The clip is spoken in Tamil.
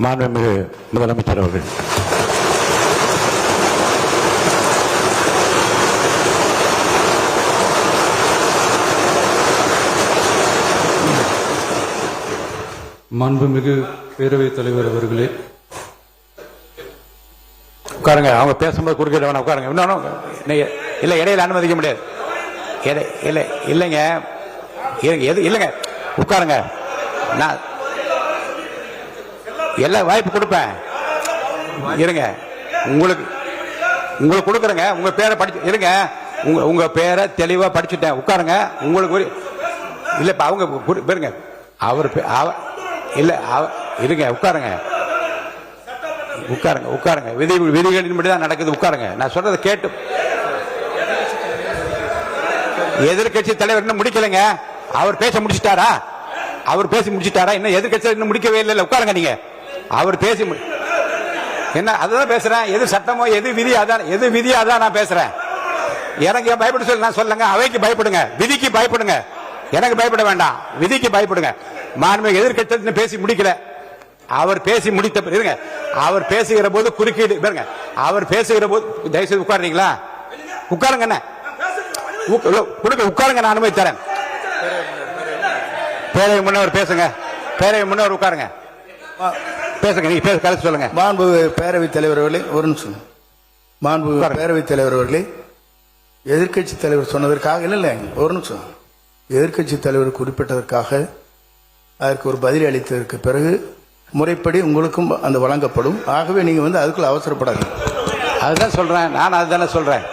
மாண்புமிகு முதலமைச்சர் அவர்கள். மாண்புமிகு பேரவைத் தலைவர் அவர்களே, உட்காருங்க. அவங்க பேசும்போது குறுக்கிட வேணாம், உட்காருங்க. இன்னொன்னும் இல்லை, இடையில அனுமதிக்க முடியாது. இல்லை இல்லைங்க, இல்லைங்க, உட்காருங்க. நான் எல்லா வாய்ப்பு கொடுப்பேன். இருங்க, உங்களுக்கு கொடுக்குறேங்க. உங்க பேரை படிச்சு இருங்க. உங்க பேரை தெளிவா படிச்சுட்டேன். உட்காருங்க. உங்களுக்கு இல்ல இப்ப அவங்க பாருங்க. அவர் இல்ல இருங்க, உட்காருங்க. உட்காருங்க. விதிகளின்படி தான் நடக்குது. உட்காருங்க. நான் சொல்றதை கேட்டு. எதிர்கட்சி தலைவர் இன்னும் முடிக்கலைங்க. அவர் பேச முடிச்சிட்டாரா? அவர் பேசி முடிச்சிட்டாரா? இன்னும் எதிர்கட்சி இன்னும் முடிக்கவே இல்லை. உட்காருங்க. நீங்க அவர் பேசி என்ன அதான் பேசுறேன். எது சட்டமோ எது விதி அதான், எது விதியோ அதான் நான் பேசுறேன். எனக்கு பயப்பட சொல்லி நான் சொல்லுங்க. அவைக்கு பயப்படுங்க, விதிக்கு பயப்படுங்க. எனக்கு பயப்பட வேண்டாம், விதிக்கு பயப்படுங்க. மாண்புமிகு எதிர்கட்சி பேசி முடிக்கல. அவர் பேசி முடித்த இருங்க. அவர் பேசுகிற போது குறுக்கீடு பாருங்க. அவர் பேசுகிற போது தயவுசெய்து உட்காருறீங்களா? உட்காருங்க. என்ன உட்காருங்க, நான் அனுமதி தரேன். பேரவை முன்னவர் பேசுங்க. பேரவை முன்னவர் உட்காருங்க, பேசுங்க. நீங்க பேச கருத்து சொல்லுங்க. மாண்பு பேரவைத் தலைவர் அவர்களே, ஒரு நிமிஷம். மாண்பு பேரவைத் தலைவர் அவர்களே, எதிர்கட்சி தலைவர் சொன்னதற்காக இல்லை, ஒரு நிமிஷம். எதிர்கட்சி தலைவர் குறிப்பிட்டதற்காக அதற்கு ஒரு பதில் அளித்ததற்கு பிறகு முறைப்படி உங்களுக்கும் அந்த வழங்கப்படும். ஆகவே நீங்க அதுக்குள்ள அவசரப்படாதீங்க. அதுதான் சொல்றேன். நான் அதுதானே சொல்றேன்.